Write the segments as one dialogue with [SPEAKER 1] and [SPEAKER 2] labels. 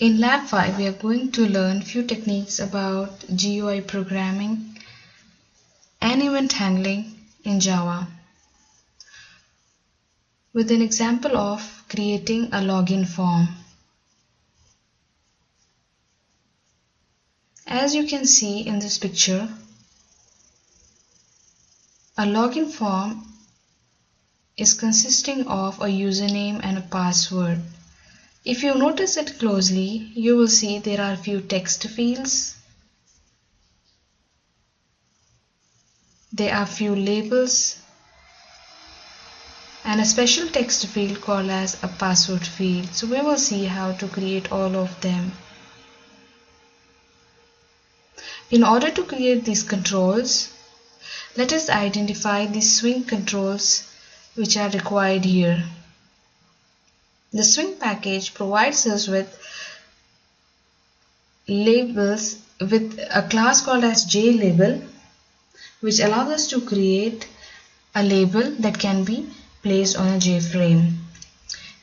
[SPEAKER 1] In Lab 5, we are going to learn few techniques about GUI programming and event handling in Java with an example of creating a login form. As you can see in this picture, a login form is consisting of a username and a password. If you notice it closely, you will see there are few text fields. There are few labels and a special text field called as a password field. So we will see how to create all of them. In order to create these controls, let us identify the swing controls which are required here. The swing package provides us with labels with a class called as JLabel, which allows us to create a label that can be placed on a JFrame.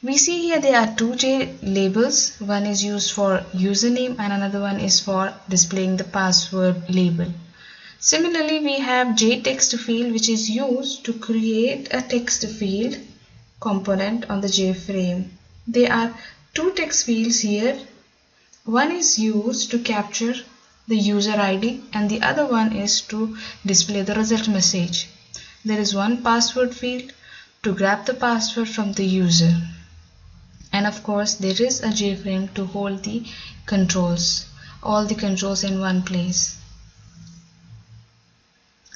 [SPEAKER 1] We see here there are two JLabels. One is used for username and another one is for displaying the password label. Similarly, we have JText field, which is used to create a text field component on the JFrame. There are two text fields here. One is used to capture the user ID and the other one is to display the result message. There is one password field to grab the password from the user. And of course, there is a JFrame to hold the controls, all the controls in one place.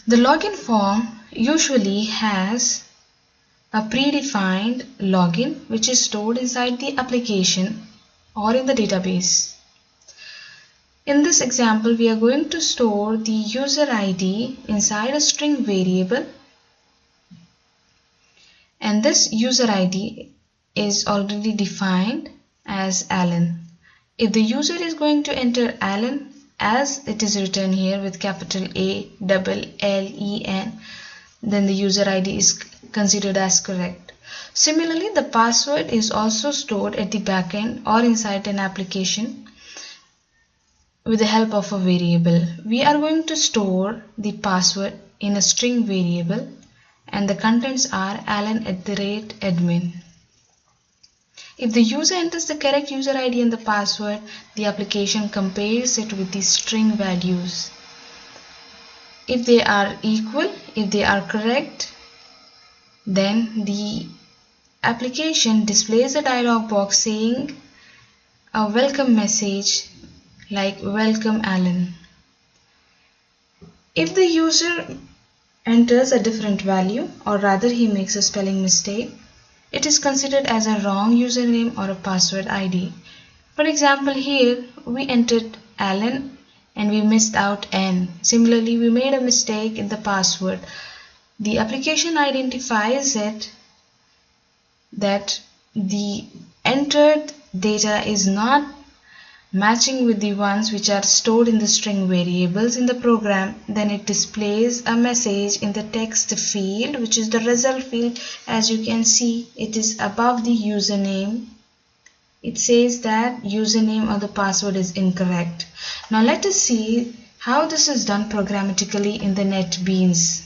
[SPEAKER 1] The login form usually has a predefined login which is stored inside the application or in the database. In this example, we are going to store the user ID inside a string variable, and this user ID is already defined as Alan. If the user is going to enter Alan as it is written here with capital A-L-L-E-N, then the user ID is considered as correct. Similarly, the password is also stored at the backend or inside an application with the help of a variable. We are going to store the password in a string variable and the contents are alan@admin. If the user enters the correct user ID and the password, the application compares it with the string values. If they are equal, if they are correct, then the application displays a dialog box saying a welcome message like welcome Alan. If the user enters a different value, or rather he makes a spelling mistake, it is considered as a wrong username or a password ID. For example, here we entered Alan and we missed out N. Similarly, we made a mistake in the password. The application identifies it that the entered data is not matching with the ones which are stored in the string variables in the program. Then it displays a message in the text field, which is the result field. As you can see, it is above the username. It says that username or the password is incorrect. Now let us see how this is done programmatically in the NetBeans.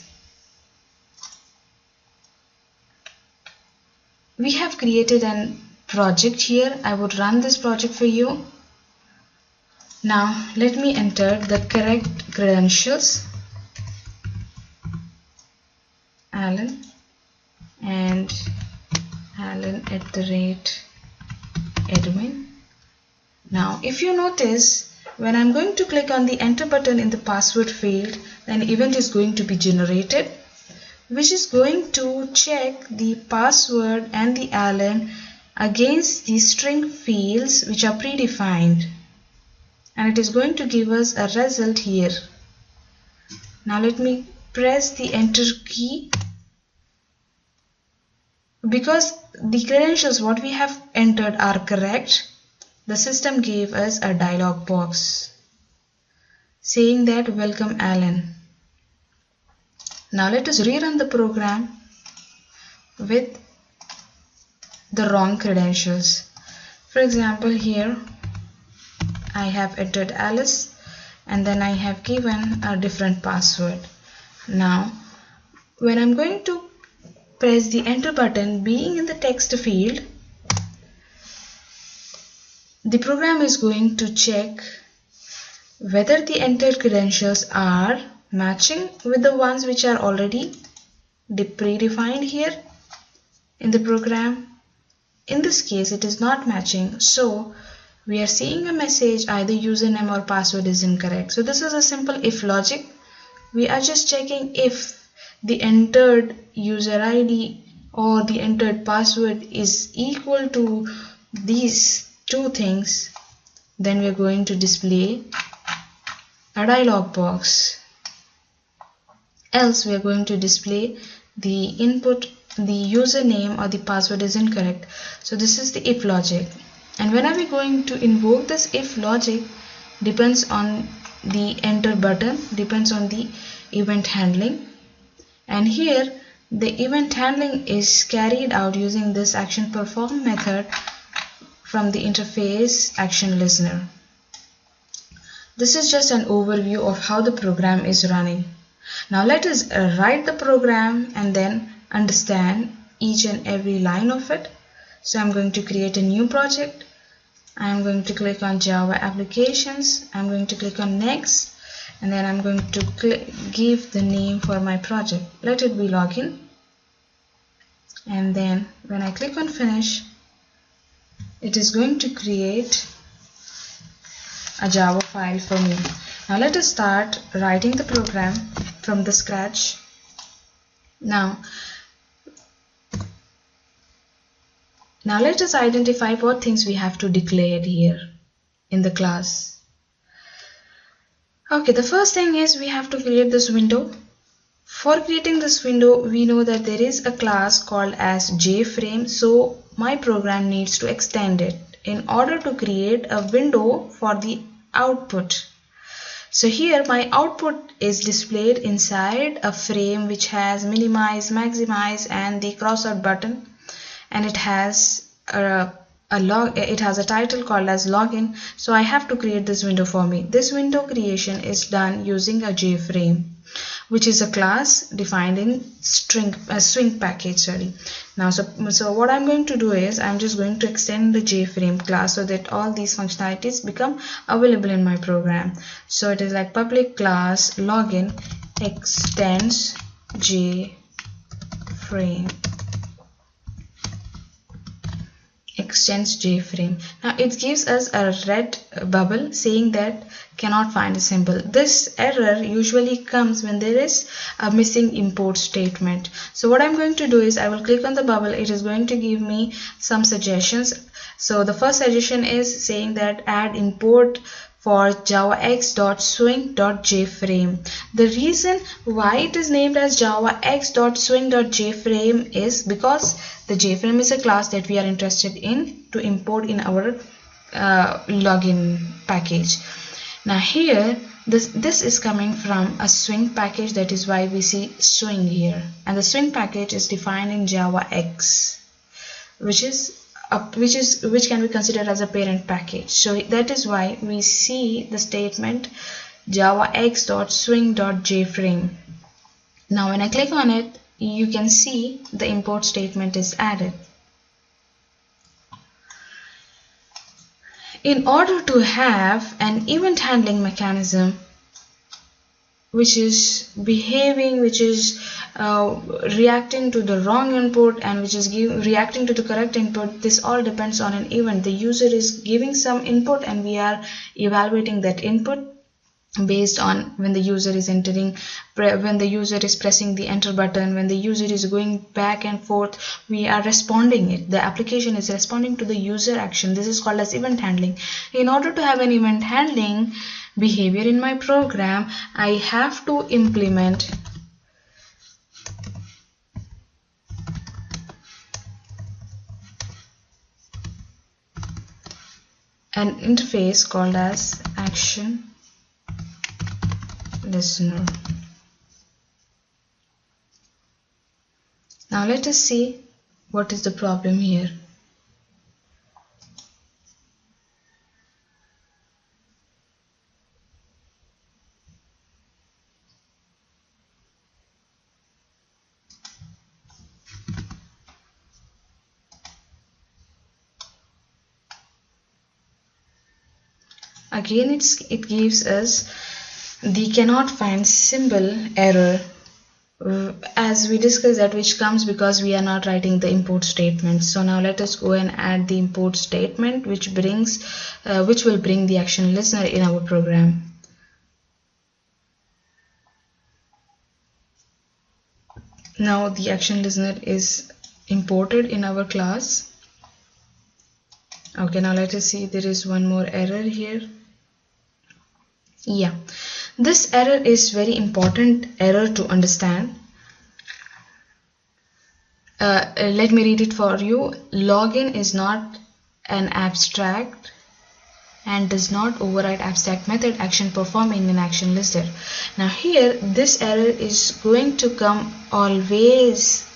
[SPEAKER 1] We have created a project here. I would run this project for you. Now let me enter the correct credentials, Alan and Alan@admin. Now if you notice, when I'm going to click on the enter button in the password field, an event is going to be generated which is going to check the password and the Alan against the string fields which are predefined, and it is going to give us a result here. Now let me press the enter key. Because the credentials what we have entered are correct, the system gave us a dialog box saying that welcome Alan. Now let us rerun the program with the wrong credentials. For example, here I have entered Alice, and then I have given a different password. Now when I'm going to press the enter button, being in the text field, the program is going to check whether the entered credentials are matching with the ones which are already predefined here in the program. In this case it is not matching, so we are seeing a message either username or password is incorrect. So this is a simple if logic. We are just checking if the entered user ID or the entered password is equal to these two things, then we are going to display a dialog box. Else we are going to display the input, the username or the password is incorrect. So this is the if logic, and when are we going to invoke this if logic depends on the enter button, depends on the event handling. And here the event handling is carried out using this action perform method from the interface action listener. This is just an overview of how the program is running. Now let us write the program and then understand each and every line of it. So I'm going to create a new project. I'm going to click on Java applications. I'm going to click on next, and then I'm going to give the name for my project. Let it be login, and then when I click on finish, it is going to create a Java file for me. Now let us start writing the program from the scratch. Now let us identify what things we have to declare here in the class. Okay, the first thing is we have to create this window. For creating this window, we know that there is a class called as JFrame, so my program needs to extend it in order to create a window for the output. So here my output is displayed inside a frame which has minimize, maximize and the cross-out button, and it has a title called as login. So I have to create this window for me. This window creation is done using a JFrame, which is a class defined in swing package. Now so what I'm going to do is I'm just going to extend the JFrame class so that all these functionalities become available in my program. So it is like public class login extends JFrame. Now it gives us a red bubble saying that cannot find a symbol. This error usually comes when there is a missing import statement. So what I'm going to do is I will click on the bubble. It is going to give me some suggestions. So the first suggestion is saying that add import for javax.swing.jframe. The reason why it is named as javax.swing.jframe is because the JFrame is a class that we are interested in to import in our login package. Now here this is coming from a swing package, that is why we see swing here, and the swing package is defined in JavaX, which can be considered as a parent package. So that is why we see the statement javax.swing.jframe. Now when I click on it, you can see the import statement is added. In order to have an event handling mechanism which is behaving, which is reacting to the wrong input and which is reacting to the correct input, this all depends on an event. The user is giving some input and we are evaluating that input based on when the user is entering, when the user is pressing the enter button, when the user is going back and forth, we are responding it. The application is responding to the user action. This is called as event handling. In order to have an event handling behavior in my program, I have to implement an interface called as action listener. Now let us see what is the problem here. again it gives us the cannot find symbol error, as we discussed, that which comes because we are not writing the import statement. So now let us go and add the import statement which will bring the action listener in our program. Now the action listener is imported in our class. Okay, now let us see, there is one more error here. Yeah, this error is very important error to understand. Let me read it for you. Login is not an abstract and does not override abstract method action perform in an action listener. Now here this error is going to come always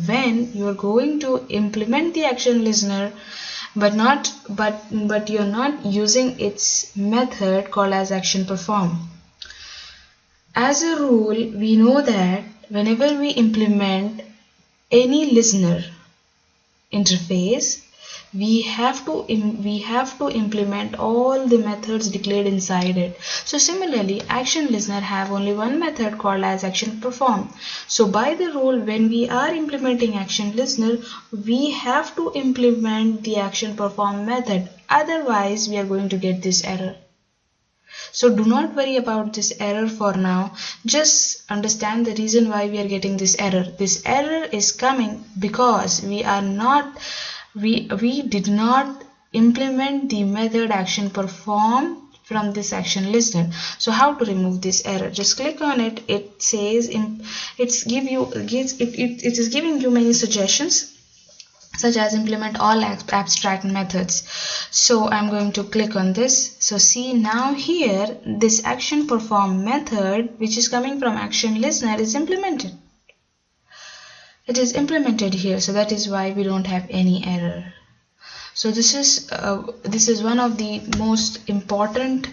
[SPEAKER 1] when you are going to implement the action listener, but you're not using its method called as action perform. As a rule, we know that whenever we implement any listener interface, we have to implement all the methods declared inside it. So similarly, action listener have only one method called as action perform. So by the rule, when we are implementing action listener, we have to implement the action perform method, otherwise we are going to get this error. So do not worry about this error for now. Just understand the reason why we are getting this error. This error is coming because we did not implement the method action perform from this action listener. So how to remove this error? Just click on it. It says it is giving you many suggestions, such as implement all abstract methods. So I'm going to click on this. So see, now here this action perform method which is coming from action listener is implemented. It is implemented here, so that is why we don't have any error. So this is one of the most important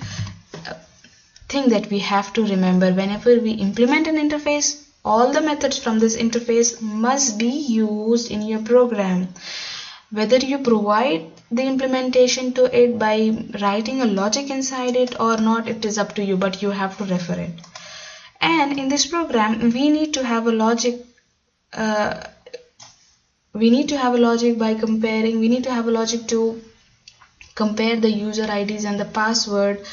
[SPEAKER 1] thing that we have to remember. Whenever we implement an interface, all the methods from this interface must be used in your program. Whether you provide the implementation to it by writing a logic inside it or not, it is up to you, but you have to refer it. And in this program, we need to have a logic. We need to have a logic by comparing. We need to have a logic to compare the user IDs and the password,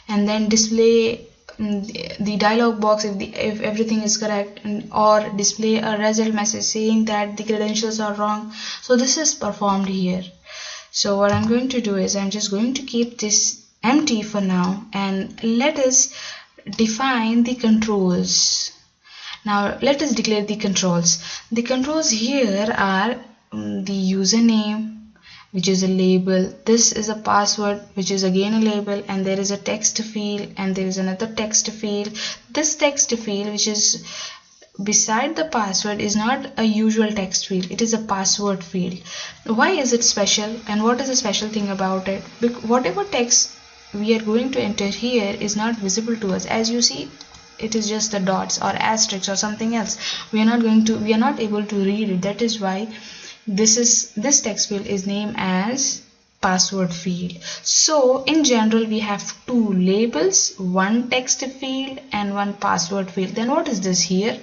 [SPEAKER 1] and then display the dialog box if everything is correct, or display a result message saying that the credentials are wrong. So this is performed here. So what I'm going to do is I'm just going to keep this empty for now, and let us define the controls. Now let us declare the controls. The controls here are the username, which is a label. This is a password, which is again a label, and there is a text field, and there is another text field. This text field, which is beside the password, is not a usual text field. It is a password field. Why is it special, and what is the special thing about it? Whatever text we are going to enter here is not visible to us. As you see, it is just the dots or asterisks or something else. We are not able to read it. That is why this text field is named as password field. So in general, we have two labels, one text field and one password field. Then what is this here?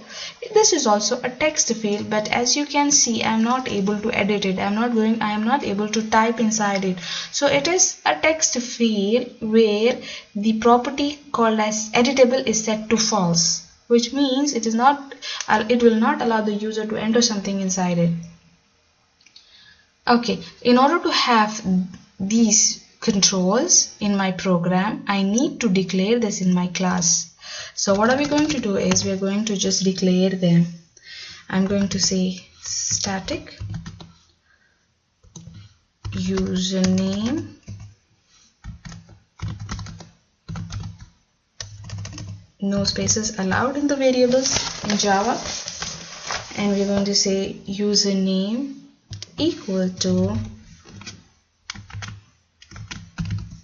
[SPEAKER 1] This is also a text field, but as you can see, I am not able to edit it. I am not able to type inside it. So it is a text field where the property called as editable is set to false, which means it will not allow the user to enter something inside it. Okay, in order to have these controls in my program, I need to declare this in my class. So what are we going to do is we are going to just declare them. I'm going to say static username no spaces allowed in the variables in Java, and we're going to say username equal to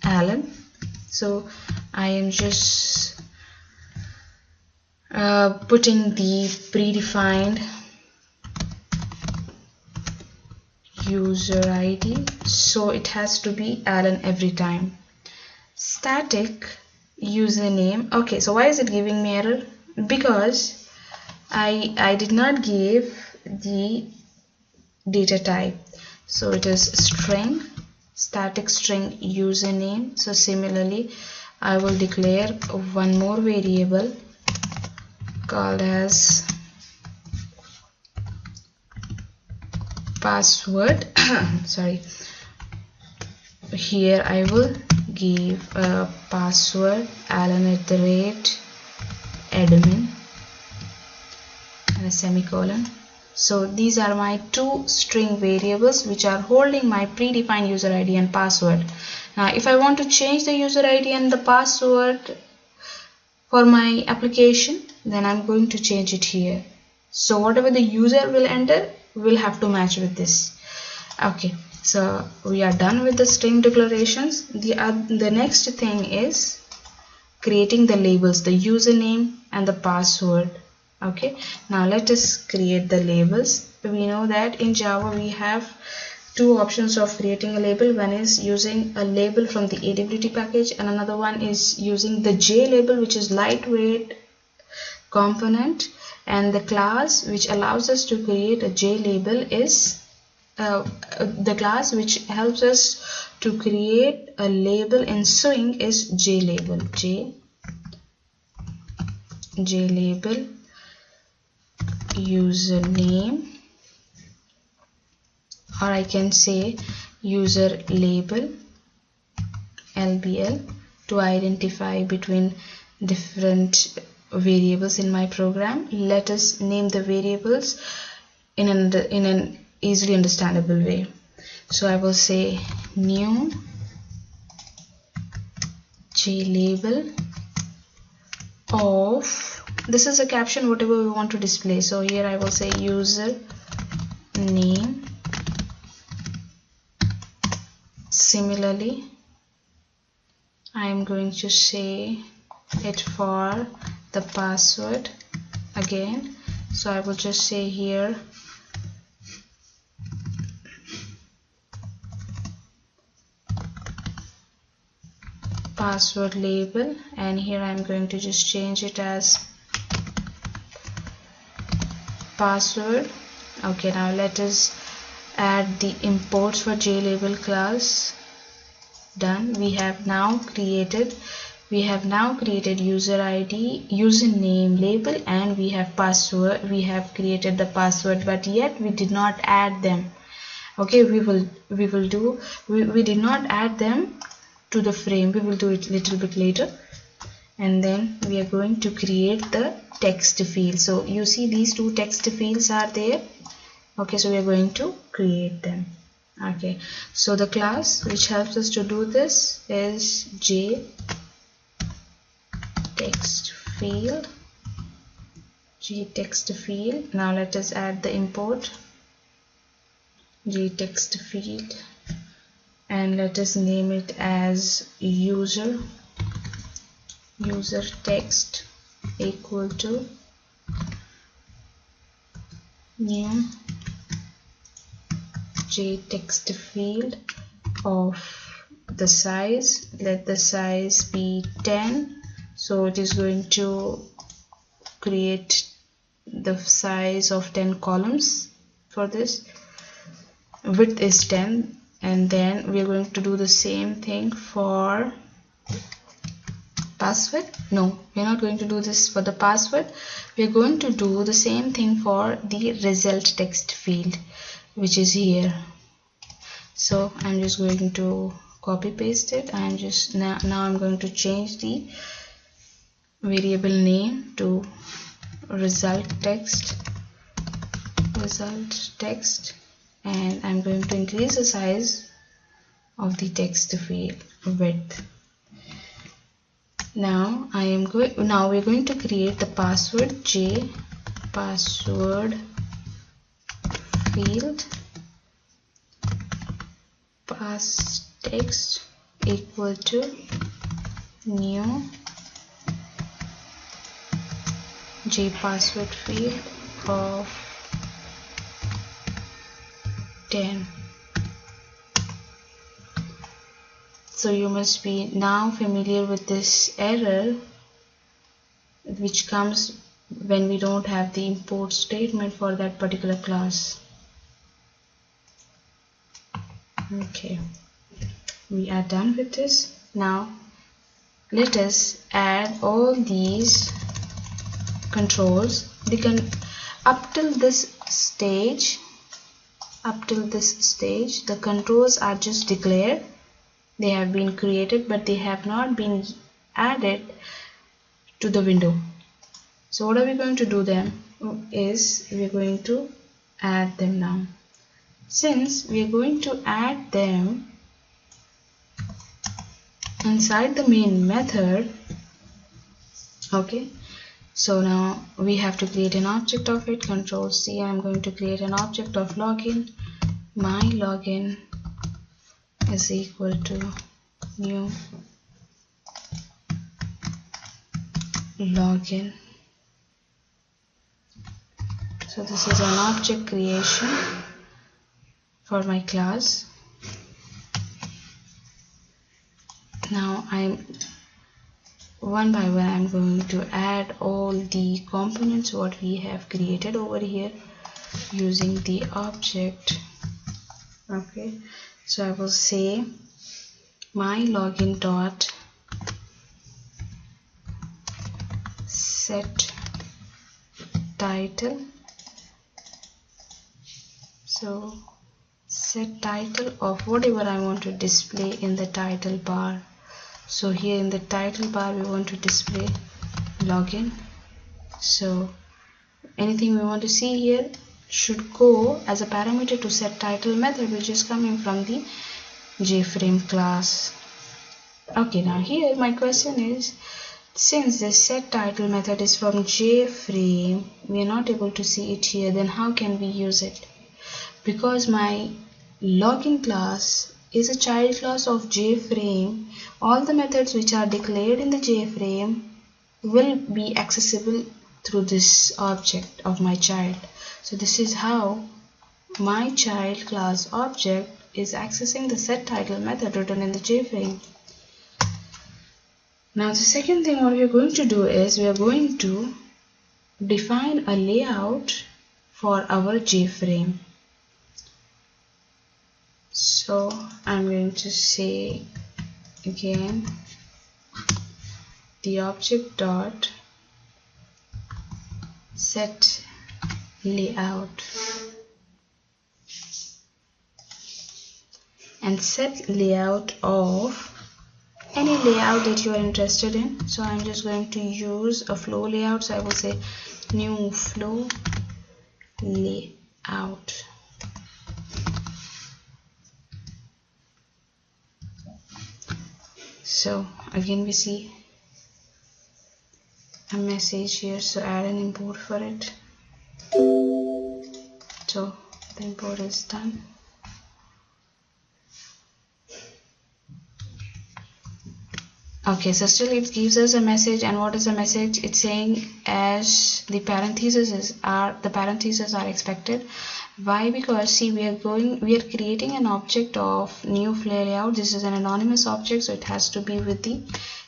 [SPEAKER 1] Alan. So I am just putting the predefined user ID, so it has to be Alan every time. static username. Okay, so why is it giving me error? Because I did not give the data type. So it is string, static string username. So similarly, I will declare one more variable called as password. Sorry. Here I will give a password alan@admin and a semicolon. So these are my two string variables which are holding my predefined user ID and password. Now if I want to change the user ID and the password for my application, then I'm going to change it here. So whatever the user will enter will have to match with this. Okay, so we are done with the string declarations. The next thing is creating the labels, the username and the password. Okay, now let us create the labels. We know that in Java we have two options of creating a label. One is using a label from the AWT package and another one is using the J label, which is lightweight component, and the class which allows us to create a J label is the class which helps us to create a label in Swing is JLabel. JLabel username, or I can say user label LBL to identify between different variables in my program. Let us name the variables in an easily understandable way. So I will say new JLabel of, this is a caption, whatever we want to display. So here I will say user name. Similarly, I am going to say it for the password again. So I will just say here password label, and here I'm going to just change it as password. Okay, now let us add the imports for JLabel class. Done. We have now created user ID, username, label, and we have password. We have created the password, but yet we did not add them. Okay, we did not add them to the frame. We will do it a little bit later. And then we are going to create the text field. So you see these two text fields are there. Okay, so we are going to create them. Okay, so the class which helps us to do this is JTextField. Now let us add the import JTextField, and let us name it as user text equal to new JTextField of the size. Let the size be 10. So it is going to create the size of 10 columns for this. Width is 10, and then we are going to do the same thing for password. No, we are not going to do this for the password. We are going to do the same thing for the result text field, which is here. So I'm just going to copy paste it. I'm just now I'm going to change the variable name to result text, and I'm going to increase the size of the text field width. Now we're going to create the password, password field pass text equal to new password field of 10. So you must be now familiar with this error which comes when we don't have the import statement for that particular class. Okay, we are done with this. Now let us add all these controls. Up till this stage, the controls are just declared. They have been created, but they have not been added to the window. So what are we going to do then is we are going to add them now. Since we are going to add them inside the main method, okay, so now we have to create an object of it. Control C, I'm going to create an object of login. My login is equal to new login. So this is an object creation for my class. Now one by one I'm going to add all the components what we have created over here using the object. Okay, so I will say my login dot set title. So set title of whatever I want to display in the title bar. So here in the title bar we want to display login. So anything we want to see here should go as a parameter to set title method, which is coming from the JFrame class. Okay, now here my question is, since this set title method is from JFrame, we are not able to see it here, then how can we use it? Because my login class is a child class of JFrame, all the methods which are declared in the JFrame will be accessible through this object of my child. So this is how my child class object is accessing the set title method written in the JFrame. Now the second thing what we are going to do is we are going to define a layout for our JFrame. So I'm going to say again the object dot set layout, and set layout of any layout that you are interested in. So I'm just going to use a flow layout, so I will say new flow layout. So again we see a message here, so add an import for it. So the import is done. Okay, so still it gives us a message, and what is the message? It's saying as the parentheses are expected. Why? Because see, we are creating an object of new flare layout. This is an anonymous object, so it has to be with the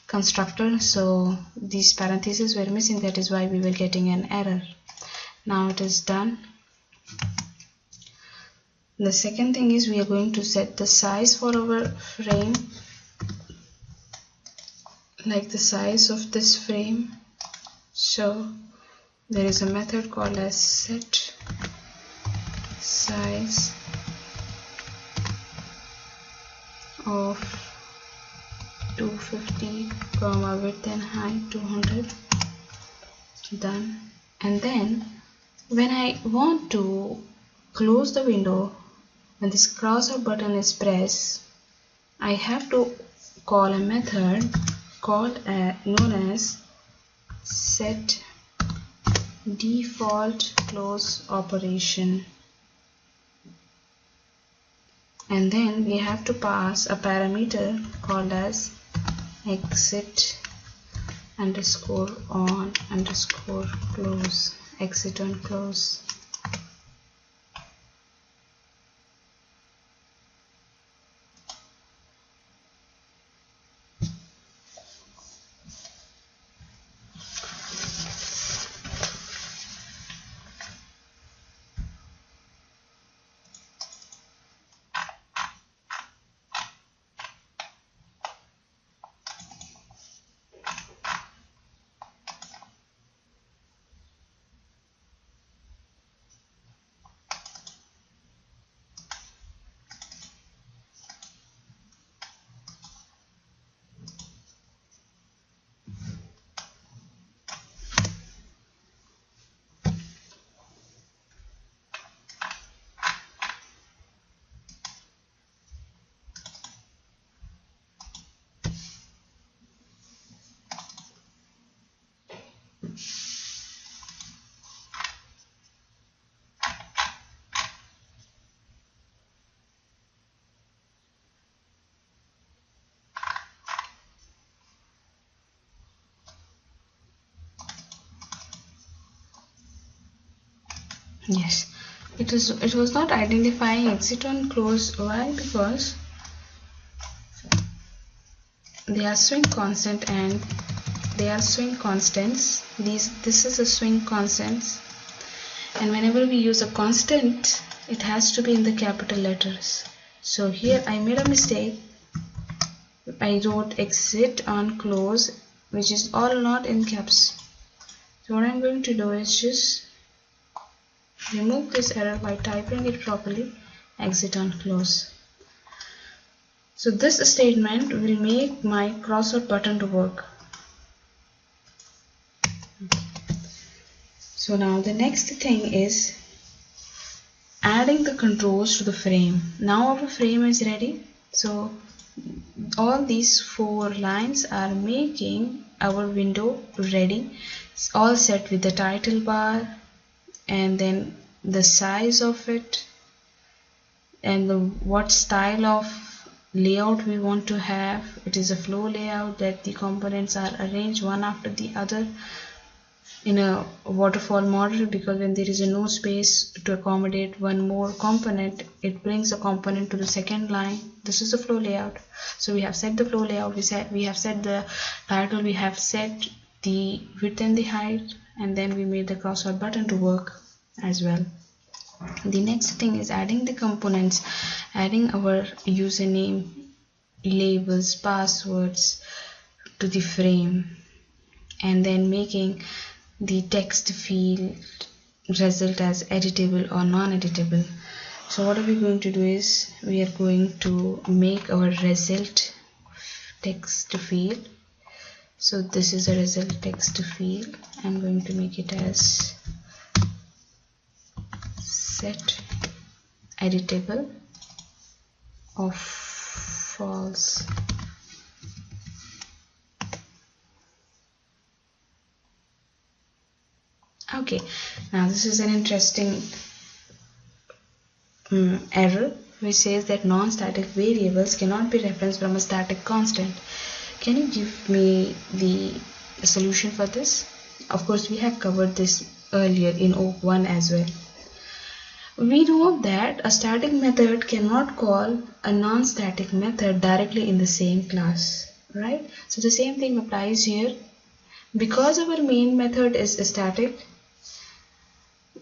[SPEAKER 1] constructor. So these parentheses were missing, that is why we were getting an error. Now it is done. The second thing is we are going to set the size for our frame, like the size of this frame. So there is a method called as set size of 250, width and height 200. Done. And then when I want to close the window, when this cross-out button is pressed, I have to call a method known as set default close operation, and then we have to pass a parameter called as exit underscore on underscore close, exit on close. Yes, it was not identifying exit on close. Why? Because they are swing constant and they are swing constants. This is a swing constants, and whenever we use a constant, it has to be in the capital letters. So here I made a mistake. I wrote exit on close, which is all not in caps. So what I'm going to do is just remove this error by typing it properly, exit on close. So this statement will make my crossword button to work. So now the next thing is adding the controls to the frame. Now our frame is ready. So all these 4 lines are making our window ready. It's all set with the title bar and then the size of it and what style of layout we want to have. It is a flow layout that the components are arranged one after the other in a waterfall model, because when there is no space to accommodate one more component, it brings a component to the second line. This is the flow layout. So we have set the flow layout, we have set the title, we have set the width and the height, and then we made the crossword button to work as well. The next thing is adding the components, adding our username, labels, passwords to the frame, and then making the text field result as editable or non-editable. So what are we going to do is we are going to make our result text field. So this is a result text field. I'm going to make it as set editable of false. Okay, now this is an interesting error which says that non-static variables cannot be referenced from a static constant. Can you give me the solution for this? Of course, we have covered this earlier in O1 as well. We know that a static method cannot call a non-static method directly in the same class, right? So the same thing applies here. Because our main method is static,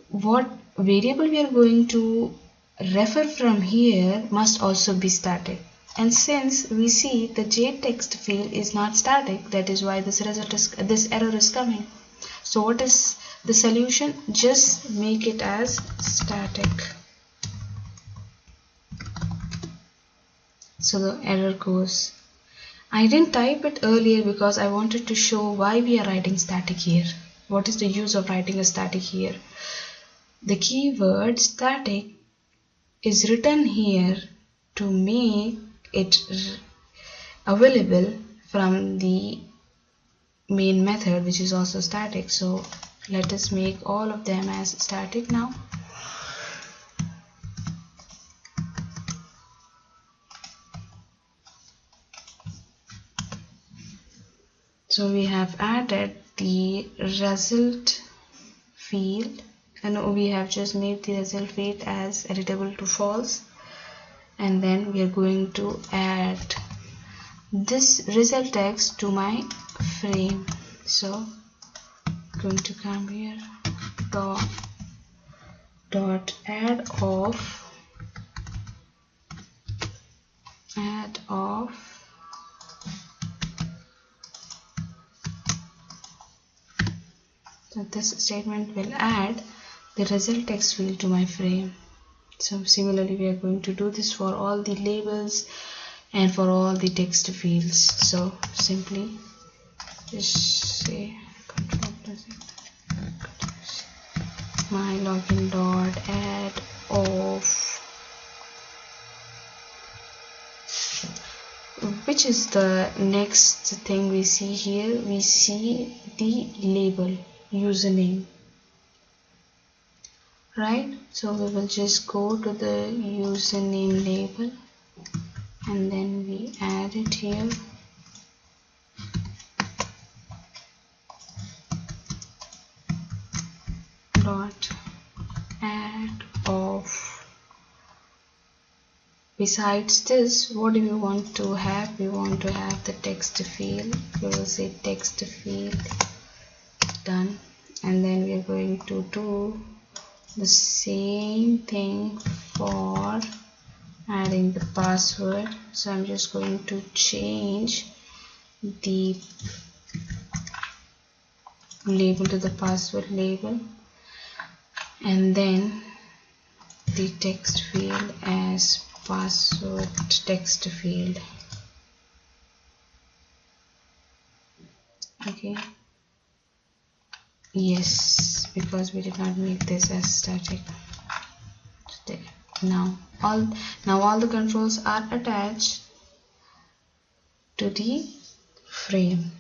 [SPEAKER 1] what variable we are going to refer from here must also be static. And since we see the JText field is not static, that is why this error is coming. So what is the solution? Just make it as static. So the error goes. I didn't type it earlier because I wanted to show why we are writing static here. What is the use of writing a static here? The keyword static is written here to make it available from the main method, which is also static. So let us make all of them as static now. So we have added the result field, and we have just made the result field as editable to false, and then we are going to add this result text to my frame. So I'm going to come here, dot add of so this statement will add the result text field to my frame. So similarly we are going to do this for all the labels and for all the text fields. So simply just say my login dot add of, which is the next thing we see here. We see the label username, right? So we will just go to the username label and then we add it here. Dot add Besides this, what do we want to have? We want to have the text field. We will say text field, done, and then we are going to do the same thing for adding the password. So I'm just going to change the label to the password label, and then the text field as password text field. Okay, yes, because we did not make this as static. Now all the controls are attached to the frame.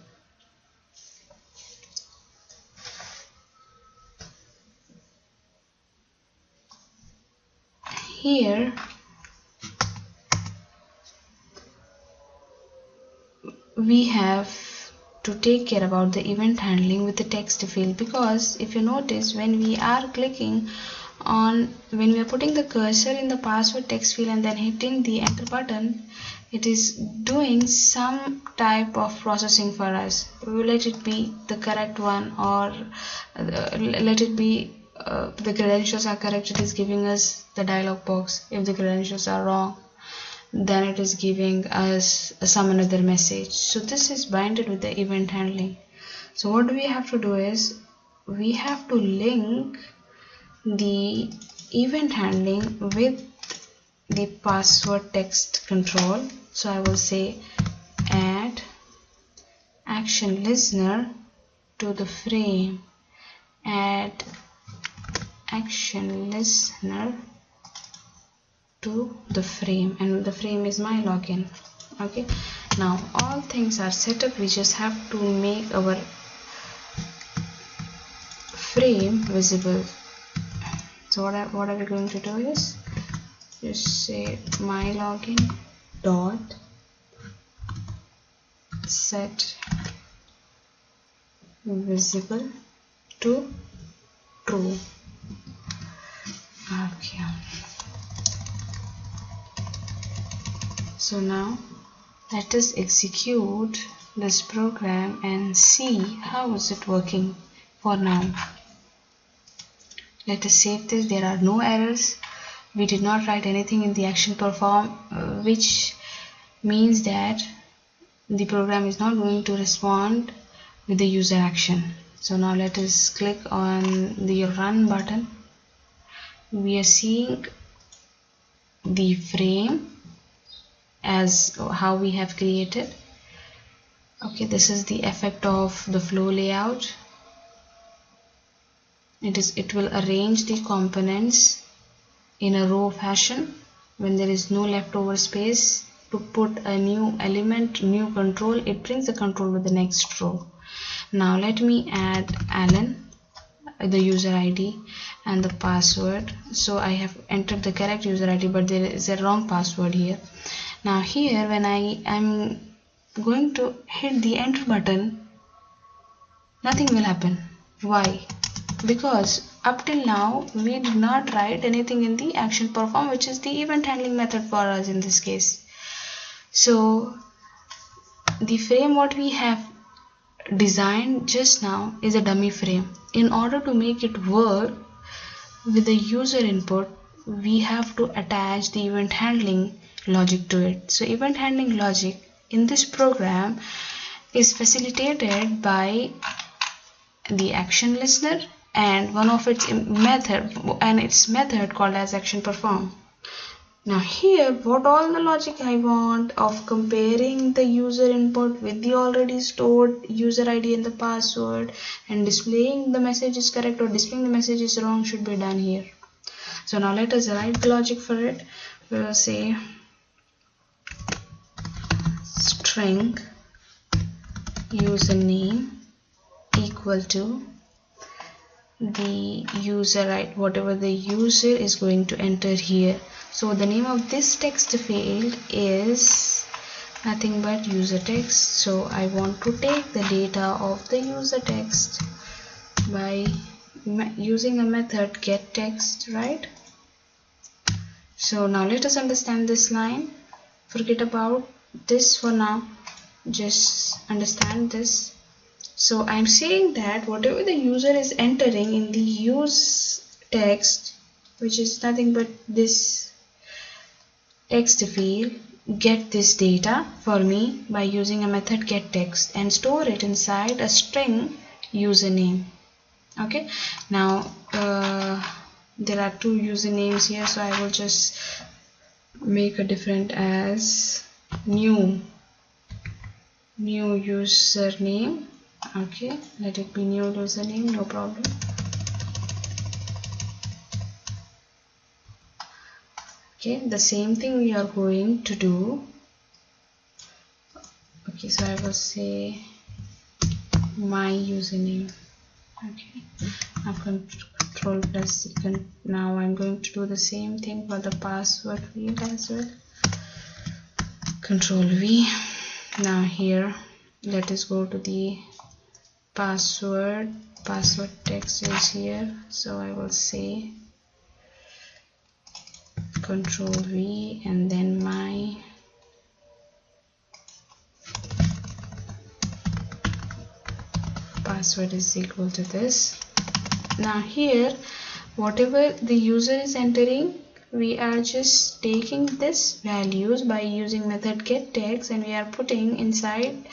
[SPEAKER 1] Here we have to take care about the event handling with the text field, because if you notice, when we are putting the cursor in the password text field and then hitting the enter button, it is doing some type of processing for us. Let it be the correct one, or let it be the credentials are correct, it is giving us the dialog box. If the credentials are wrong, then it is giving us some another message. So this is binded with the event handling. So what we have to do is we have to link the event handling with the password text control. So I will say add action listener to the frame, add action listener to the frame, and the frame is my login. Okay, now all things are set up. We just have to make our frame visible. So what are we going to do is just say my login dot set visible to true. Okay, so now let us execute this program and see how is it working. For now, let us save this. There are no errors. We did not write anything in the action perform, which means that the program is not going to respond with the user action. So now let us click on the run button. We are seeing the frame as how we have created. Okay, this is the effect of the flow layout. It will arrange the components in a row fashion when there is no leftover space. To put a new element, new control, it brings the control with the next row. Now let me add Alan, the user ID and the password. So I have entered the correct user ID, but there is a wrong password here. Now here, when I am going to hit the enter button, nothing will happen. Why? Because up till now we did not write anything in the action perform, which is the event handling method for us in this case. So the frame what we have designed just now is a dummy frame. In order to make it work with the user input, we have to attach the event handling logic to it. So event handling logic in this program is facilitated by the action listener and one of its method called as action perform. Now here, what all the logic I want of comparing the user input with the already stored user ID and the password, and displaying the message is correct or displaying the message is wrong should be done here. So now let us write the logic for it. We will say string username equal to the user ID, whatever the user is going to enter here. So the name of this text field is nothing but user text. So I want to take the data of the user text by using a method get text, right? So now let us understand this line. Forget about this for now, just understand this. So I'm saying that whatever the user is entering in the use text, which is nothing but this text field, get this data for me by using a method getText and store it inside a string username. Okay, now there are two usernames here, so I will just make a different as new username. Okay, let it be new username, no problem. Okay, the same thing we are going to do. Okay, so I will say my username. Okay, now control plus now I'm going to do the same thing for the password field as well. Control V. Now here let us go to the password text is here, so I will say Control V and then my password is equal to this. Now here whatever the user is entering, we are just taking this values by using method getText and we are putting inside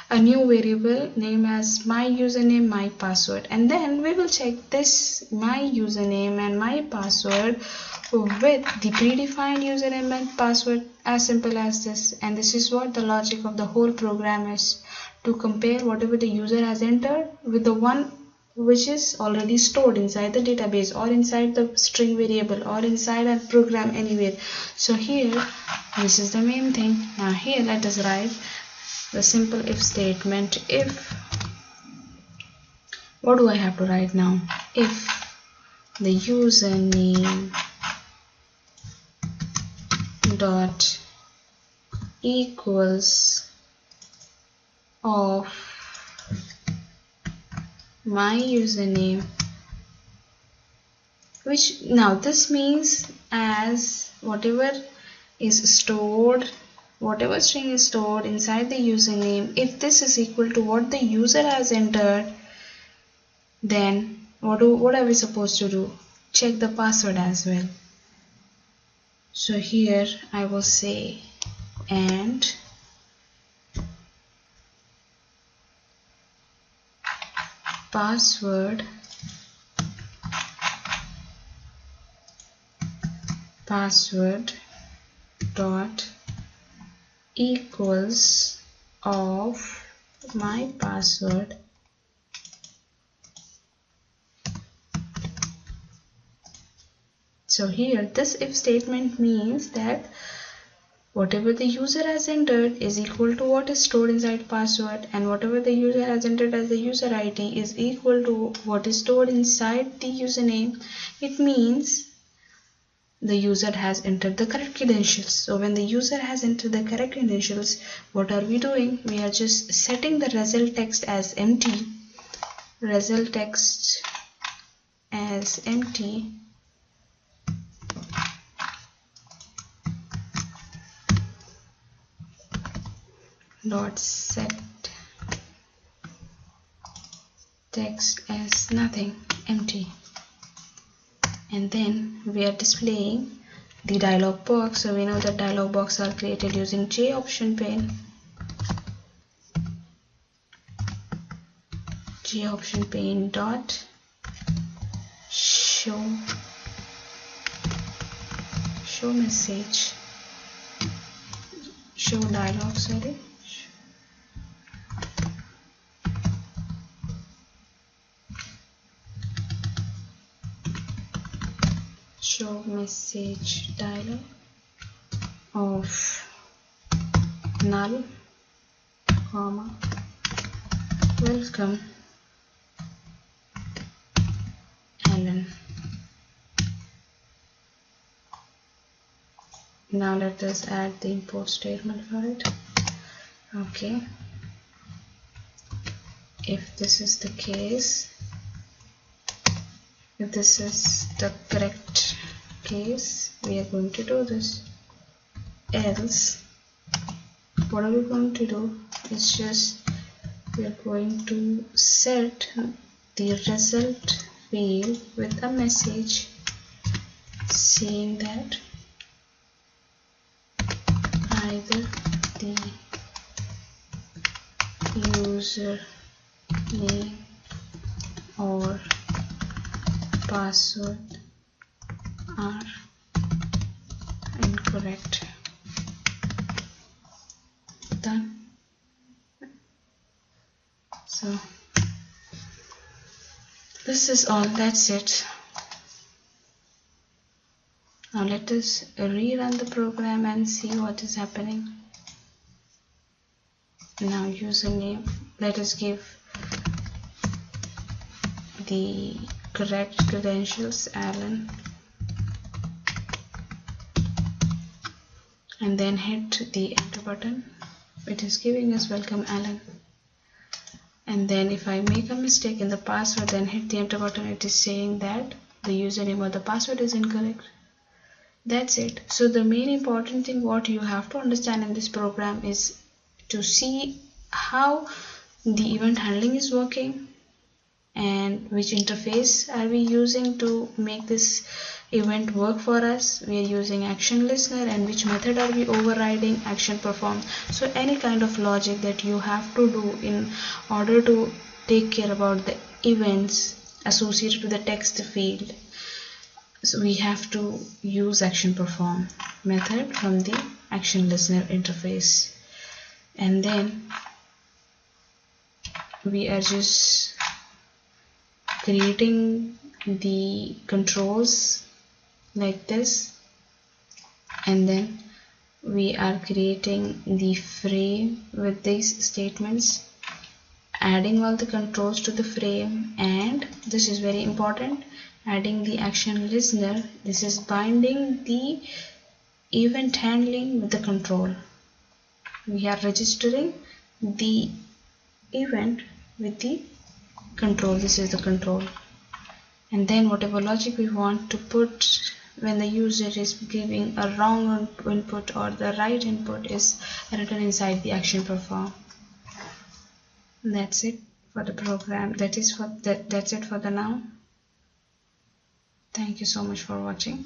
[SPEAKER 1] a new variable name as my username, my password, and then we will check this my username and my password with the predefined username and password, as simple as this. And this is what the logic of the whole program is, to compare whatever the user has entered with the one which is already stored inside the database or inside the string variable or inside a program anywhere. So here this is the main thing. Now here let us write the simple if statement. If, what do I have to write now? If the username dot equals of my username, which now this means as whatever is stored, whatever string is stored inside the username, if this is equal to what the user has entered, then what are we supposed to do? Check the password as well. So here I will say and password dot equals of my password So here this if statement means that whatever the user has entered is equal to what is stored inside password, and whatever the user has entered as the user ID is equal to what is stored inside the username. It means the user has entered the correct credentials. So when the user has entered the correct credentials, what are we doing? We are just setting the result text as empty. Result text as empty. Dot set text as nothing, empty, and then we are displaying the dialog box. So we know that dialog box are created using J option pane. J option pane dot show message, show dialog, sorry. Show message dialog of null, comma, welcome Alan. Now let us add the import statement for it. Okay, if this is the case, if this is the correct case we are going to do this. Else what are we going to do is just we are going to set the result field with a message saying that either the user name or password are incorrect. Done. So this is all, that's it. Now let us rerun the program and see what is happening. Now username, let us give the correct credentials, Alan, and then hit the enter button. It is giving us welcome Alan. And then if I make a mistake in the password, then hit the enter button, it is saying that the username or the password is incorrect. That's it. So the main important thing what you have to understand in this program is to see how the event handling is working and which interface are we using to make this event work for us. We are using action listener, and which method are we overriding, action performed. So any kind of logic that you have to do in order to take care about the events associated with the text field. So we have to use action perform method from the action listener interface, and then we are just creating the controls like this, and then we are creating the frame with these statements, adding all the controls to the frame, and this is very important, adding the action listener. This is binding the event handling with the control. We are registering the event with the control. This is the control, and then whatever logic we want to put when the user is giving a wrong input or the right input is written inside the action perform. That's it for the program. That's it for the now. Thank you so much for watching.